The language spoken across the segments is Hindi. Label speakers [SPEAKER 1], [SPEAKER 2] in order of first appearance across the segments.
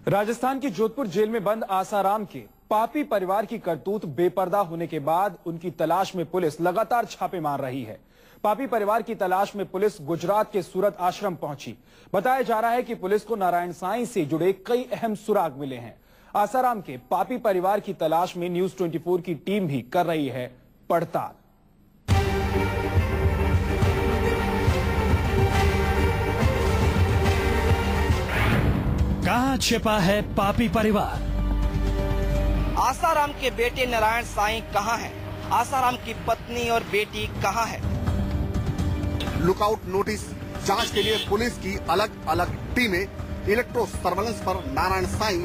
[SPEAKER 1] राजस्थान की जोधपुर जेल में बंद आसाराम के पापी परिवार की करतूत बेपर्दा होने के बाद उनकी तलाश में पुलिस लगातार छापे मार रही है। पापी परिवार की तलाश में पुलिस गुजरात के सूरत आश्रम पहुंची। बताया जा रहा है कि पुलिस को नारायण साईं से जुड़े कई अहम सुराग मिले हैं। आसाराम के पापी परिवार की तलाश में न्यूज 24 की टीम भी कर रही है पड़ताल।
[SPEAKER 2] कहां छिपा है पापी परिवार?
[SPEAKER 3] आसाराम के बेटे नारायण साईं कहां हैं? आसाराम की पत्नी और बेटी कहां है?
[SPEAKER 4] लुकआउट नोटिस जांच के लिए पुलिस की अलग अलग टीमें इलेक्ट्रो सर्वेलेंस पर नारायण साईं।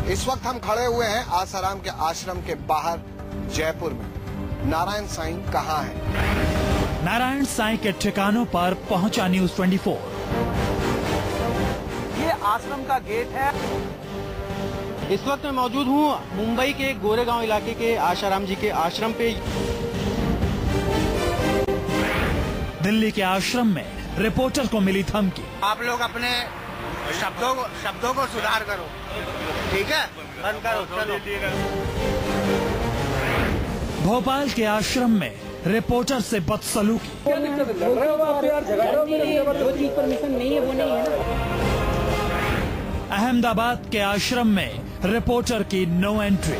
[SPEAKER 5] इस वक्त हम खड़े हुए हैं आसाराम के आश्रम के बाहर जयपुर में। नारायण साईं कहां है?
[SPEAKER 2] नारायण साईं के ठिकानों पर पहुंचा न्यूज 24।
[SPEAKER 3] ये आश्रम का गेट है। इस वक्त मैं मौजूद हूँ मुंबई के गोरेगांव इलाके के आसाराम जी के आश्रम पे।
[SPEAKER 2] दिल्ली के आश्रम में रिपोर्टर को मिली धमकी।
[SPEAKER 5] आप लोग अपने शब्दों को सुधार करो, ठीक है? बंद करो, चलो।
[SPEAKER 2] भोपाल के आश्रम में रिपोर्टर से बदसलूकी।
[SPEAKER 6] परमिशन नहीं है वो नहीं है।
[SPEAKER 2] अहमदाबाद के आश्रम में रिपोर्टर की नो एंट्री।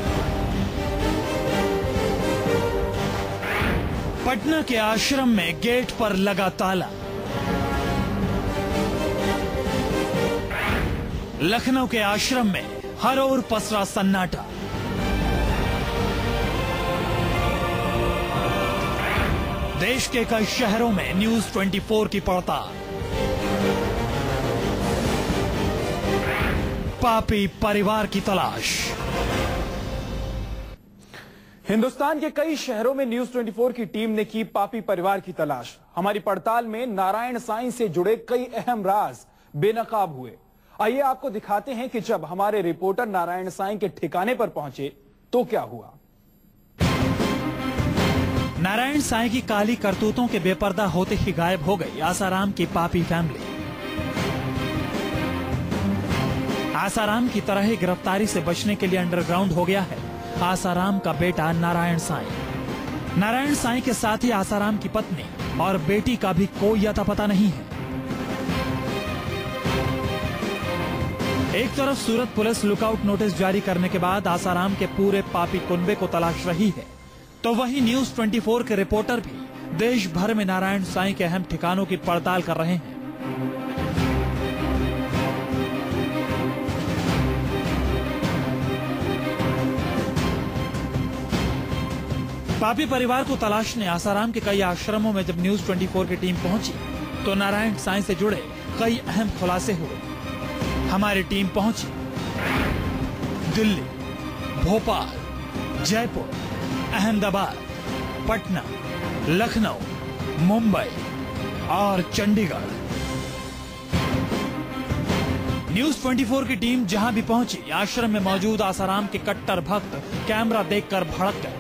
[SPEAKER 2] पटना के आश्रम में गेट पर लगा ताला। लखनऊ के आश्रम में हर ओर पसरा सन्नाटा। देश के कई शहरों में न्यूज 24 की पड़ताल। पापी परिवार की तलाश।
[SPEAKER 1] हिंदुस्तान के कई शहरों में न्यूज 24 की टीम ने की पापी परिवार की तलाश। हमारी पड़ताल में नारायण साईं से जुड़े कई अहम राज बेनकाब हुए। आइए आपको दिखाते हैं कि जब हमारे रिपोर्टर नारायण साईं के ठिकाने पर पहुंचे तो क्या हुआ।
[SPEAKER 2] नारायण साईं की काली करतूतों के बेपर्दा होते ही गायब हो गई आसाराम की पापी फैमिली। आसाराम की तरह ही गिरफ्तारी से बचने के लिए अंडरग्राउंड हो गया है आसाराम का बेटा नारायण साईं। नारायण साईं के साथ ही आसाराम की पत्नी और बेटी का भी कोई अता पता नहीं है। एक तरफ सूरत पुलिस लुकआउट नोटिस जारी करने के बाद आसाराम के पूरे पापी कुनबे को तलाश रही है, तो वहीं न्यूज 24 के रिपोर्टर भी देश भर में नारायण साईं के अहम ठिकानों की पड़ताल कर रहे हैं। पापी परिवार को तलाशने आसाराम के कई आश्रमों में जब न्यूज 24 की टीम पहुंची तो नारायण साईं से जुड़े कई अहम खुलासे हुए। हमारी टीम पहुंची दिल्ली, भोपाल, जयपुर, अहमदाबाद, पटना, लखनऊ, मुंबई और चंडीगढ़। न्यूज 24 की टीम जहां भी पहुंची आश्रम में मौजूद आसाराम के कट्टर भक्त कैमरा देखकर भड़क गए।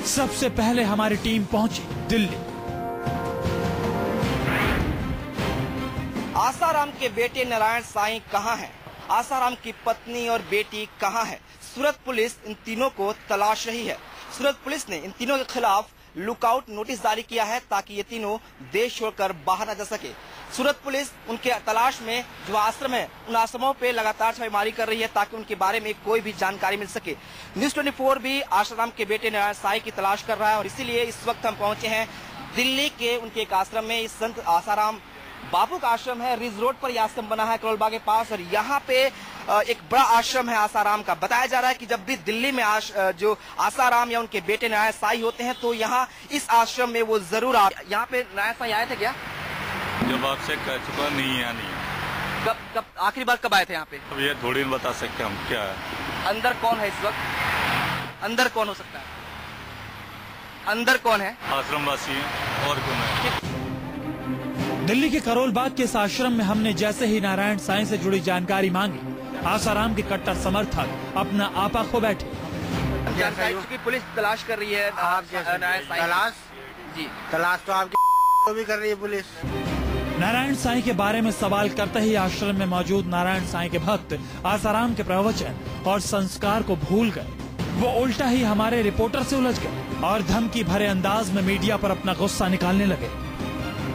[SPEAKER 2] सबसे पहले हमारी टीम पहुंची दिल्ली।
[SPEAKER 3] आसाराम के बेटे नारायण साईं कहां हैं? आसाराम की पत्नी और बेटी कहां है? सूरत पुलिस इन तीनों को तलाश रही है। सूरत पुलिस ने इन तीनों के खिलाफ लुकआउट नोटिस जारी किया है ताकि ये तीनों देश छोड़कर बाहर न जा सके। सूरत पुलिस उनके तलाश में जो आश्रम है उन आश्रमों पे लगातार छापेमारी कर रही है ताकि उनके बारे में कोई भी जानकारी मिल सके। न्यूज 24 भी आसाराम के बेटे नारायण साईं की तलाश कर रहा है और इसीलिए इस वक्त हम पहुंचे हैं दिल्ली के उनके एक आश्रम में। इस संत आसाराम बापू का आश्रम है। रिज रोड पर यह आश्रम बना है करोलबाग के पास और यहाँ पे एक बड़ा आश्रम है आसाराम का। बताया जा रहा है कि जब भी दिल्ली में जो आसाराम या उनके बेटे नारायण साईं होते हैं तो यहाँ इस आश्रम में वो जरूर यहाँ पे नारायण साईं आए थे क्या?
[SPEAKER 7] जब आपसे कह चुका नहीं है नहीं।
[SPEAKER 3] कब आखिरी बार कब आए थे यहाँ पे?
[SPEAKER 7] अब ये थोड़ी नहीं बता सकते हम क्या है।
[SPEAKER 3] अंदर कौन है इस वक्त? अंदर कौन हो सकता है? अंदर कौन है?
[SPEAKER 7] आश्रमवासी है और कौन है?
[SPEAKER 2] दिल्ली के करोल बाग के इस आश्रम में हमने जैसे ही नारायण साईं से जुड़ी जानकारी मांगी, आसाराम के कट्टर समर्थक अपना आपा खो बैठे।
[SPEAKER 3] जानकारी की पुलिस तलाश कर रही है।
[SPEAKER 5] तलाश जी, तलाश तो आपकी भी कर रही है पुलिस।
[SPEAKER 2] नारायण साईं के बारे में सवाल करते ही आश्रम में मौजूद नारायण साईं के भक्त आसाराम के प्रवचन और संस्कार को भूल गए। वो उल्टा ही हमारे रिपोर्टर से उलझ गए और धमकी भरे अंदाज में मीडिया पर अपना गुस्सा निकालने लगे।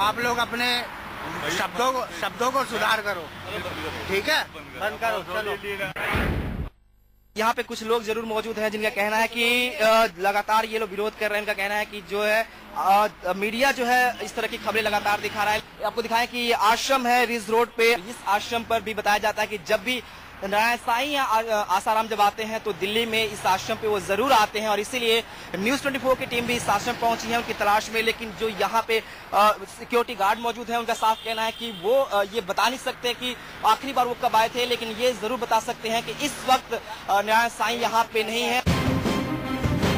[SPEAKER 5] आप लोग अपने शब्दों को सुधार करो, ठीक है? बंद करो, चलो।
[SPEAKER 3] यहाँ पे कुछ लोग जरूर मौजूद हैं जिनका कहना है कि लगातार ये लोग विरोध कर रहे हैं। इनका कहना है कि जो है मीडिया जो है इस तरह की खबरें लगातार दिखा रहा है। आपको दिखाएं कि ये आश्रम है रिज रोड पे। इस आश्रम पर भी बताया जाता है कि जब भी नारायण साईं या आसाराम जब आते हैं तो दिल्ली में इस आश्रम पे वो जरूर आते हैं और इसीलिए न्यूज 24 की टीम भी इस आश्रम पहुंची है उनकी तलाश में। लेकिन जो यहाँ पे सिक्योरिटी गार्ड मौजूद है उनका साफ कहना है कि वो ये बता नहीं सकते कि आखिरी बार वो कब आए थे, लेकिन ये जरूर बता सकते हैं कि इस वक्त नारायण साईं यहाँ पे नहीं है।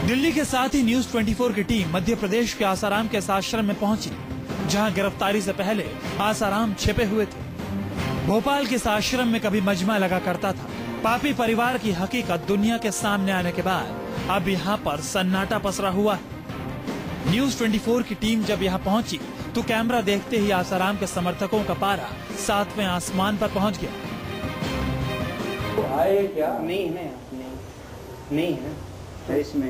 [SPEAKER 2] दिल्ली के साथ ही न्यूज 24 की टीम मध्य प्रदेश के आसाराम के इस आश्रम में पहुंची, जहां गिरफ्तारी से पहले आसाराम छिपे हुए थे। भोपाल के इस आश्रम में कभी मजमा लगा करता था। पापी परिवार की हकीकत दुनिया के सामने आने के बाद अब यहाँ पर सन्नाटा पसरा हुआ है। न्यूज 24 की टीम जब यहाँ पहुंची तो कैमरा देखते ही आसाराम के समर्थकों का पारा 7वें आसमान पर पहुंच गया।
[SPEAKER 6] तो आए क्या? नहीं है, नहीं है, इसमें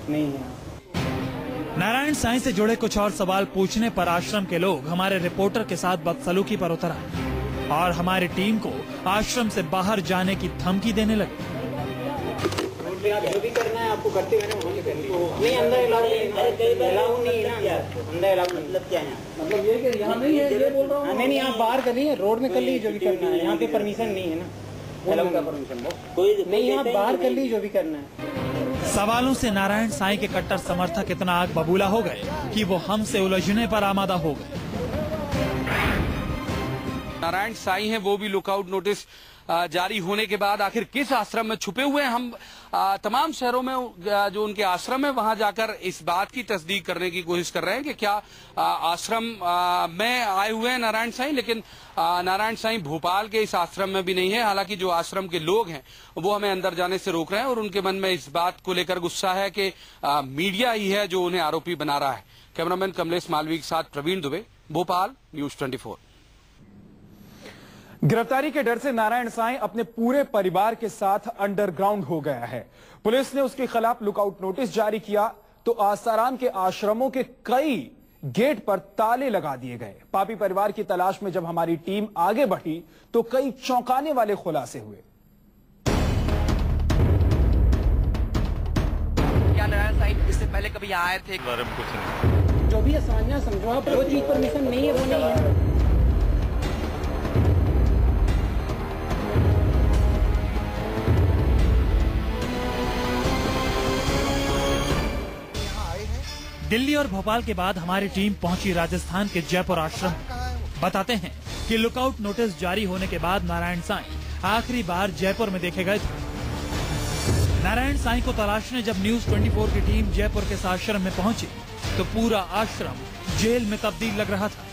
[SPEAKER 6] नहीं है।
[SPEAKER 2] नारायण साईं से जुड़े कुछ और सवाल पूछने पर आश्रम के लोग हमारे रिपोर्टर के साथ बदसलूकी पर उतर आए और हमारी टीम को आश्रम से बाहर जाने की धमकी देने लगे।
[SPEAKER 6] जो भी करना है आपको करते हुए नहीं, अंदर अलाउ नहीं है ना, अंदर अलाउ मतलब क्या है? मतलब ये कि यहाँ नहीं है, ये बोल रहा हूँ। नहीं, यहाँ बाहर कर लीजिए, रोड में कर लीजिए जो भी करना है। यहाँ पे परमिशन नहीं है ना, अलाउ का परमिशन कोई नहीं। यहाँ बाहर कर लीजिए जो भी करना है।
[SPEAKER 2] सवालों से नारायण साईं के कट्टर समर्थक इतना आग बबूला हो गए कि वो हमसे उलझने पर आमादा हो गए।
[SPEAKER 8] नारायण साईं है वो भी लुकआउट नोटिस जारी होने के बाद आखिर किस आश्रम में छुपे हुए हैं। हम तमाम शहरों में जो उनके आश्रम है वहां जाकर इस बात की तस्दीक करने की कोशिश कर रहे हैं कि क्या आश्रम में आए हुए हैं नारायण साईं। लेकिन नारायण साईं भोपाल के इस आश्रम में भी नहीं है। हालांकि जो आश्रम के लोग हैं वो हमें अंदर जाने से रोक रहे हैं और उनके मन में इस बात को लेकर गुस्सा है कि मीडिया ही है जो उन्हें आरोपी बना रहा है। कैमरामैन कमलेश मालवी के साथ प्रवीण दुबे, भोपाल, न्यूज 24।
[SPEAKER 1] गिरफ्तारी के डर से नारायण साईं अपने पूरे परिवार के साथ अंडरग्राउंड हो गया है। पुलिस ने उसके खिलाफ लुकआउट नोटिस जारी किया तो आसाराम के आश्रमों के कई गेट पर ताले लगा दिए गए। पापी परिवार की तलाश में जब हमारी टीम आगे बढ़ी तो कई चौंकाने वाले खुलासे हुए।
[SPEAKER 3] क्या नारायण साईं इससे पहले कभी आए थे?
[SPEAKER 7] कुछ नहीं।
[SPEAKER 6] जो भी समझना समझो आप, जो चीज परमिशन नहीं है वो नहीं है।
[SPEAKER 2] दिल्ली और भोपाल के बाद हमारी टीम पहुंची राजस्थान के जयपुर आश्रम। बताते हैं कि लुकआउट नोटिस जारी होने के बाद नारायण साईं आखिरी बार जयपुर में देखे गए थे। नारायण साईं को तलाशने जब न्यूज 24 की टीम जयपुर के इस आश्रम में पहुंची तो पूरा आश्रम जेल में तब्दील लग रहा था।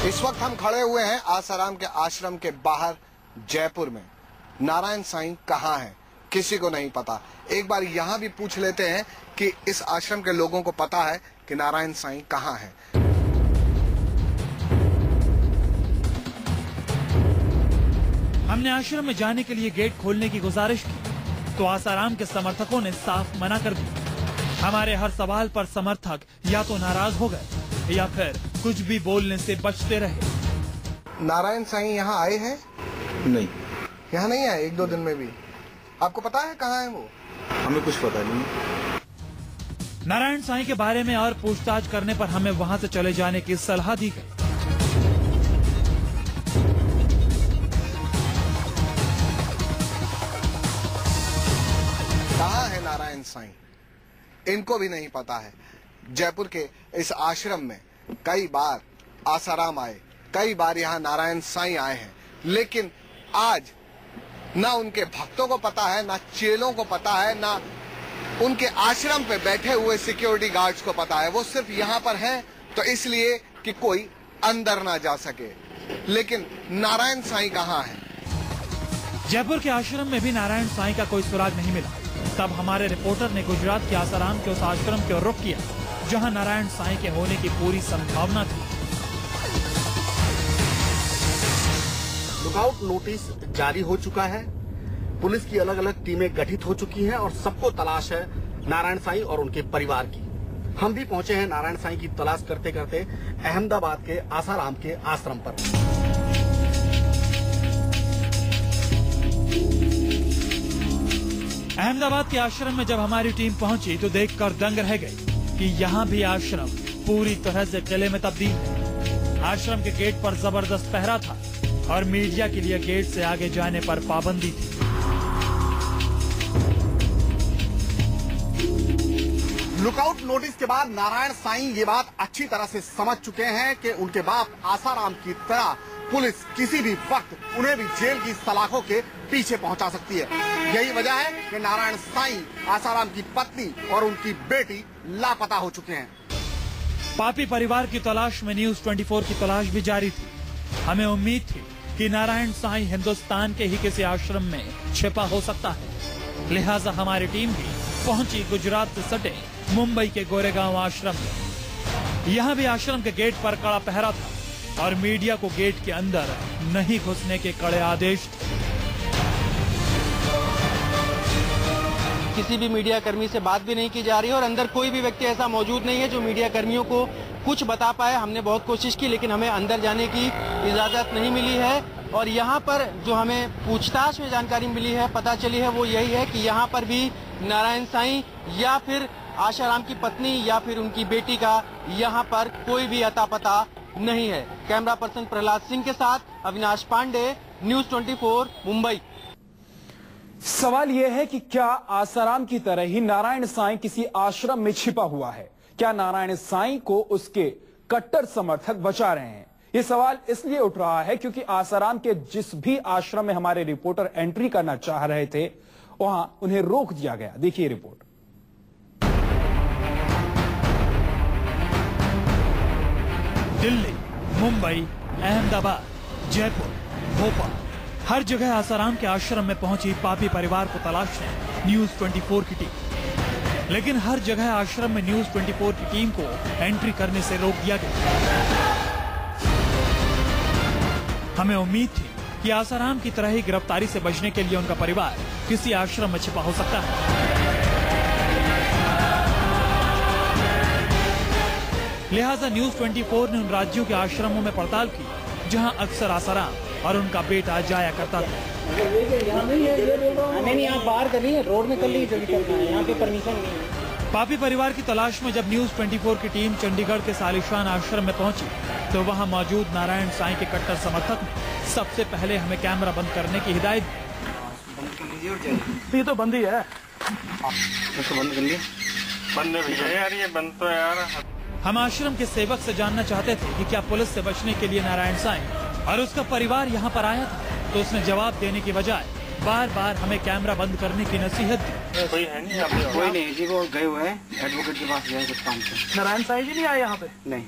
[SPEAKER 5] इस वक्त हम खड़े हुए हैं आसाराम के आश्रम के बाहर जयपुर में। नारायण साईं कहाँ हैं किसी को नहीं पता। एक बार यहाँ भी पूछ लेते हैं कि इस आश्रम के लोगों को पता है कि नारायण साईं कहाँ हैं।
[SPEAKER 2] हमने आश्रम में जाने के लिए गेट खोलने की गुजारिश की तो आसाराम के समर्थकों ने साफ मना कर दिया। हमारे हर सवाल पर समर्थक या तो नाराज हो गए या फिर कुछ भी बोलने से बचते रहे।
[SPEAKER 5] नारायण साईं यहाँ आए हैं?
[SPEAKER 9] नहीं,
[SPEAKER 5] यहाँ नहीं आए 1-2 दिन में भी। आपको पता है कहाँ है वो?
[SPEAKER 9] हमें कुछ पता नहीं।
[SPEAKER 2] नारायण साईं के बारे में और पूछताछ करने पर हमें वहाँ से चले जाने की सलाह दी गई।
[SPEAKER 5] कहाँ है नारायण साईं? इनको भी नहीं पता है। जयपुर के इस आश्रम में कई बार आसाराम आए, कई बार यहाँ नारायण साईं आए हैं, लेकिन आज ना उनके भक्तों को पता है, ना चेलों को पता है, ना उनके आश्रम पे बैठे हुए सिक्योरिटी गार्ड्स को पता है। वो सिर्फ यहाँ पर हैं तो इसलिए कि कोई अंदर ना जा सके। लेकिन नारायण साईं कहाँ हैं?
[SPEAKER 2] जयपुर के आश्रम में भी नारायण साईं का कोई सुराग नहीं मिला। तब हमारे रिपोर्टर ने गुजरात के आसाराम के उस आश्रम की ओर रुख किया जहां नारायण साईं के होने की पूरी संभावना थी।
[SPEAKER 4] लुकआउट नोटिस जारी हो चुका है, पुलिस की अलग अलग टीमें गठित हो चुकी हैं और सबको तलाश है नारायण साईं और उनके परिवार की। हम भी पहुंचे हैं नारायण साईं की तलाश करते करते अहमदाबाद के आसाराम के आश्रम पर।
[SPEAKER 2] अहमदाबाद के आश्रम में जब हमारी टीम पहुंची तो देखकर दंग रह गई कि यहाँ भी आश्रम पूरी तरह से किले में तब्दील है। आश्रम के गेट पर जबरदस्त पहरा था और मीडिया के लिए गेट से आगे जाने पर पाबंदी थी।
[SPEAKER 4] लुकआउट नोटिस के बाद नारायण साईं ये बात अच्छी तरह से समझ चुके हैं कि उनके बाप आसाराम की तरह पुलिस किसी भी वक्त उन्हें भी जेल की सलाखों के पीछे पहुंचा सकती है। यही वजह है कि नारायण साईं, आसाराम की पत्नी और उनकी बेटी लापता हो चुके हैं।
[SPEAKER 2] पापी परिवार की तलाश में न्यूज 24 की तलाश भी जारी थी। हमें उम्मीद थी कि नारायण साईं हिंदुस्तान के ही किसी आश्रम में छिपा हो सकता है, लिहाजा हमारी टीम भी पहुंची गुजरात से सटे मुंबई के गोरेगांव आश्रम में। यहाँ भी आश्रम के गेट पर कड़ा पहरा था और मीडिया को गेट के अंदर नहीं घुसने के कड़े आदेश थे।
[SPEAKER 10] किसी भी मीडिया कर्मी से बात भी नहीं की जा रही है और अंदर कोई भी व्यक्ति ऐसा मौजूद नहीं है जो मीडिया कर्मियों को कुछ बता पाए। हमने बहुत कोशिश की लेकिन हमें अंदर जाने की इजाजत नहीं मिली है। और यहाँ पर जो हमें पूछताछ में जानकारी मिली है, पता चली है, वो यही है कि यहाँ पर भी नारायण साईं या फिर आसाराम की पत्नी या फिर उनकी बेटी का यहाँ पर कोई भी अता पता नहीं है। कैमरा पर्सन प्रहलाद सिंह के साथ अविनाश पांडे, न्यूज 24 मुंबई।
[SPEAKER 1] सवाल यह है कि क्या आसाराम की तरह ही नारायण साईं किसी आश्रम में छिपा हुआ है? क्या नारायण साईं को उसके कट्टर समर्थक बचा रहे हैं? ये सवाल इसलिए उठ रहा है क्योंकि आसाराम के जिस भी आश्रम में हमारे रिपोर्टर एंट्री करना चाह रहे थे वहां उन्हें रोक दिया गया। देखिए रिपोर्ट।
[SPEAKER 2] दिल्ली, मुंबई, अहमदाबाद, जयपुर, भोपाल, हर जगह आसाराम के आश्रम में पहुंची पापी परिवार को तलाशने न्यूज 24 की टीम। लेकिन हर जगह आश्रम में न्यूज 24 की टीम को एंट्री करने से रोक दिया गया। हमें उम्मीद थी कि आसाराम की तरह ही गिरफ्तारी से बचने के लिए उनका परिवार किसी आश्रम में छिपा हो सकता है। लिहाजा न्यूज 24 ने उन राज्यों के आश्रमों में पड़ताल की जहां अक्सर आसाराम और उनका बेटा जाया करता था।
[SPEAKER 6] नहीं, आप बाहर कर लीजिए, रोड में कर लीजिए, जो भी करना है, यहाँ पे परमिशन नहीं है।
[SPEAKER 2] पापी परिवार की तलाश में जब न्यूज 24 की टीम चंडीगढ़ के सालिशान आश्रम में पहुंची तो वहां मौजूद नारायण साईं के कट्टर समर्थक ने सबसे पहले हमें कैमरा बंद करने की हिदायत दी।
[SPEAKER 6] ये तो बंद ही है।
[SPEAKER 7] बंद कर लिए। बंद है यार, ये बंद तो यार।
[SPEAKER 2] हम आश्रम के सेवक से जानना चाहते थे कि क्या पुलिस से बचने के लिए नारायण साईं और उसका परिवार यहाँ पर आया था, तो उसने जवाब देने की बजाय बार बार हमें कैमरा बंद करने की नसीहत दी।
[SPEAKER 7] कोई है नहीं,
[SPEAKER 10] कोई नहीं जी, वो गए हुए हैं एडवोकेट के पास गए कुछ काम से।
[SPEAKER 6] नारायण साईं जी नहीं आए यहाँ पे?
[SPEAKER 10] नहीं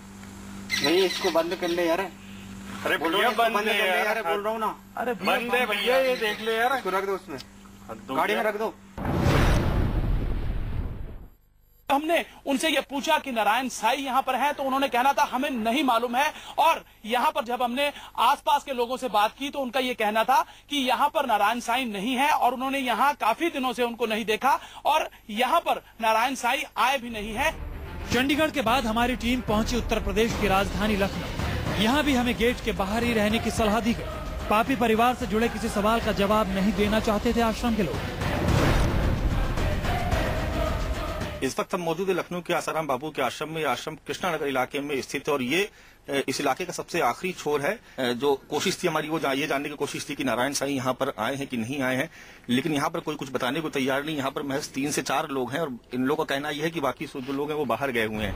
[SPEAKER 10] नहीं, इसको बंद कर ले यार।
[SPEAKER 7] अरे भैया बंद कर ले यार,
[SPEAKER 10] बोल रहा हूँ ना।
[SPEAKER 6] अरे
[SPEAKER 7] बंद है भैया, ये देख ले यार।
[SPEAKER 10] इसको रख दो, उसमें गाड़ी में रख दो।
[SPEAKER 11] हमने उनसे ये पूछा कि नारायण साईं यहाँ पर हैं, तो उन्होंने कहना था हमें नहीं मालूम है। और यहाँ पर जब हमने आसपास के लोगों से बात की तो उनका ये कहना था कि यहाँ पर नारायण साईं नहीं है और उन्होंने यहाँ काफी दिनों से उनको नहीं देखा और यहाँ पर नारायण साईं आए भी नहीं है।
[SPEAKER 2] चंडीगढ़ के बाद हमारी टीम पहुंची उत्तर प्रदेश की राजधानी लखनऊ। यहाँ भी हमें गेट के बाहर ही रहने की सलाह दी गई। पापी परिवार से जुड़े किसी सवाल का जवाब नहीं देना चाहते थे आश्रम के लोग।
[SPEAKER 9] इस वक्त हम मौजूद है लखनऊ के आसाराम बाबू के आश्रम में। आश्रम कृष्णानगर इलाके में स्थित है और ये इस इलाके का सबसे आखिरी छोर है। जो कोशिश थी हमारी वो ये जानने की कोशिश थी कि नारायण साईं यहाँ पर आए हैं कि नहीं आए हैं, लेकिन यहाँ पर कोई कुछ बताने को तैयार नहीं। यहाँ पर महज 3 से 4 लोग हैं और इन लोगों का कहना यह है कि बाकी जो लोग हैं वो बाहर गए हुए हैं।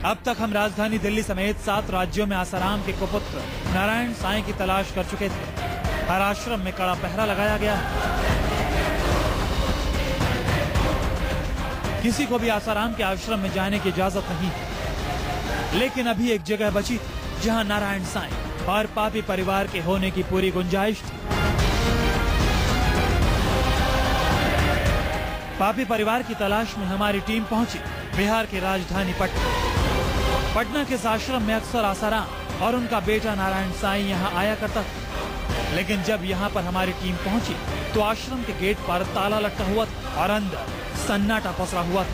[SPEAKER 2] अब तक हम राजधानी दिल्ली समेत 7 राज्यों में आसाराम के कुपुत्र नारायण साईं की तलाश कर चुके थे। हर आश्रम में कड़ा पहरा लगाया गया है। किसी को भी आसाराम के आश्रम में जाने की इजाजत नहीं है, लेकिन अभी एक जगह बची थी जहां नारायण साईं और पापी परिवार के होने की पूरी गुंजाइश थी। पापी परिवार की तलाश में हमारी टीम पहुंची बिहार की राजधानी पटना। पटना के इस आश्रम में अक्सर आसाराम और उनका बेटा नारायण साईं यहाँ आया करता था, लेकिन जब यहाँ पर हमारी टीम पहुंची तो आश्रम के गेट पर ताला लटका हुआ था और अंदर सन्नाटा पसरा हुआ था।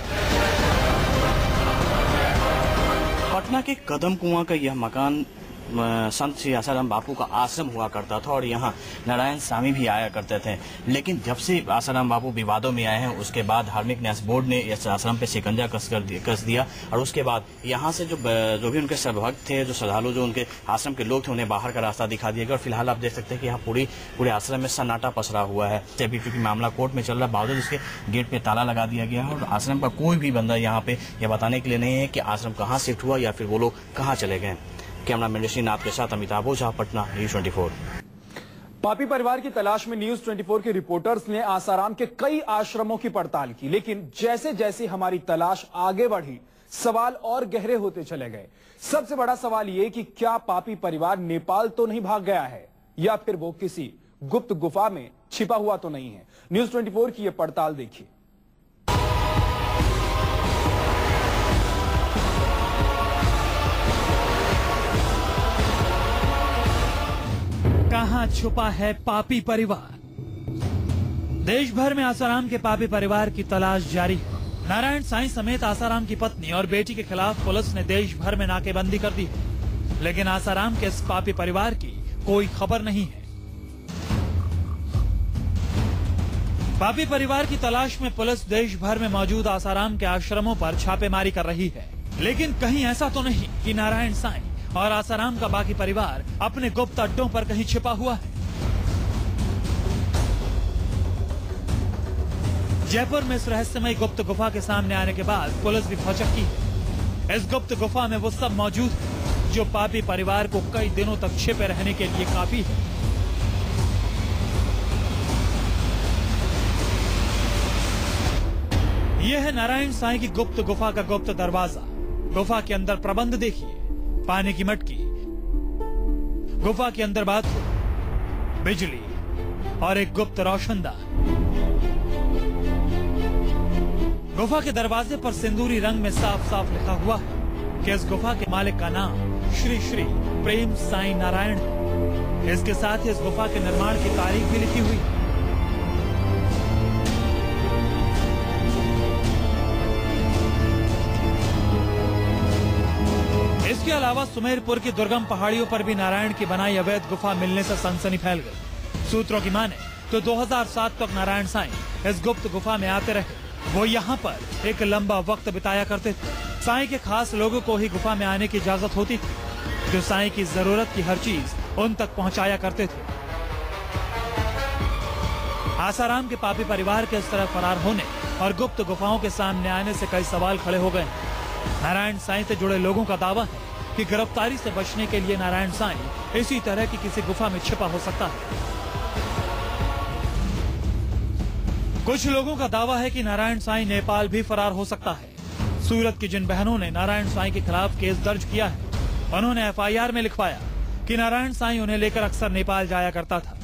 [SPEAKER 12] पटना के कदम कुआं का यह मकान संत श्री आसाराम बापू का आश्रम हुआ करता था और यहाँ नारायण साईं भी आया करते थे। लेकिन जब से आसाराम बापू विवादों में आए हैं उसके बाद धार्मिक न्यास बोर्ड ने इस आश्रम पे शिकंजा कस दिया और उसके बाद यहाँ से जो भी उनके भक्त थे, जो श्रद्धालु, जो उनके आश्रम के लोग थे, उन्हें बाहर का रास्ता दिखा दिया गया। और फिलहाल आप देख सकते हैं कि यहाँ पूरे आश्रम में सन्नाटा पसरा हुआ है। अभी क्योंकि मामला कोर्ट में चल रहा है, बावजूद इसके गेट पे ताला लगा दिया गया है और आश्रम का कोई भी बंदा यहाँ पे यह बताने के लिए नहीं है कि आश्रम कहाँ शिफ्ट हुआ या फिर वो लोग कहाँ चले गए। कैमरामैन ऋषिनाथ के साथ अमिताभ ओझा, पटना, न्यूज 24।
[SPEAKER 1] पापी परिवार की तलाश में न्यूज 24 के रिपोर्टर्स ने आसाराम के कई आश्रमों की पड़ताल की, लेकिन जैसे जैसे हमारी तलाश आगे बढ़ी सवाल और गहरे होते चले गए। सबसे बड़ा सवाल ये कि क्या पापी परिवार नेपाल तो नहीं भाग गया है या फिर वो किसी गुप्त गुफा में छिपा हुआ तो नहीं है। न्यूज 24 की यह पड़ताल देखिए।
[SPEAKER 2] कहां छुपा है पापी परिवार? देश भर में आसाराम के पापी परिवार की तलाश जारी है। नारायण साईं समेत आसाराम की पत्नी और बेटी के खिलाफ पुलिस ने देश भर में नाकेबंदी कर दी है, लेकिन आसाराम के इस पापी परिवार की कोई खबर नहीं है। पापी परिवार की तलाश में पुलिस देश भर में मौजूद आसाराम के आश्रमों पर छापेमारी कर रही है, लेकिन कहीं ऐसा तो नहीं कि नारायण साईं और आसाराम का बाकी परिवार अपने गुप्त अड्डों पर कहीं छिपा हुआ है। जयपुर में इस रहस्यमय गुप्त गुफा के सामने आने के बाद पुलिस भी भौचक्की है। इस गुप्त गुफा में वो सब मौजूद है जो पापी परिवार को कई दिनों तक छिपे रहने के लिए काफी है। यह है नारायण साईं की गुप्त गुफा का गुप्त दरवाजा। गुफा के अंदर प्रबंध देखिए, पानी की मटकी, गुफा के अंदर बाथरूम, बिजली और एक गुप्त रोशनदान। गुफा के दरवाजे पर सिंदूरी रंग में साफ साफ लिखा हुआ है कि इस गुफा के मालिक का नाम श्री श्री प्रेम साईं नारायण है। इसके साथ ही इस गुफा के निर्माण की तारीख भी लिखी हुई है। इसके अलावा सुमेरपुर की दुर्गम पहाड़ियों पर भी नारायण की बनाई अवैध गुफा मिलने से सनसनी फैल गई। सूत्रों की माने तो 2007 तक नारायण साईं इस गुप्त गुफा में आते रहे। वो यहाँ पर एक लंबा वक्त बिताया करते थे। साईं के खास लोगों को ही गुफा में आने की इजाजत होती थी, जो साईं की जरूरत की हर चीज उन तक पहुँचाया करते थे। आसाराम के पापी परिवार के इस तरह फरार होने और गुप्त गुफाओं के सामने आने से कई सवाल खड़े हो गए। नारायण साईं से जुड़े लोगों का दावा है कि गिरफ्तारी से बचने के लिए नारायण साईं इसी तरह की किसी गुफा में छिपा हो सकता है। कुछ लोगों का दावा है कि नारायण साईं नेपाल भी फरार हो सकता है। सूरत की जिन बहनों ने नारायण साईं के खिलाफ केस दर्ज किया है, उन्होंने FIR में लिखवाया कि नारायण साईं उन्हें लेकर अक्सर नेपाल जाया करता था।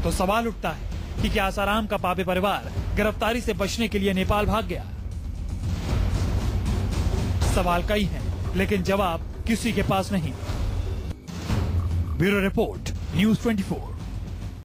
[SPEAKER 2] तो सवाल उठता है कि क्या आसाराम का पापी परिवार गिरफ्तारी से बचने के लिए नेपाल भाग गया? सवाल कई हैं, लेकिन जवाब किसी के पास नहीं। Bureau report, news 24।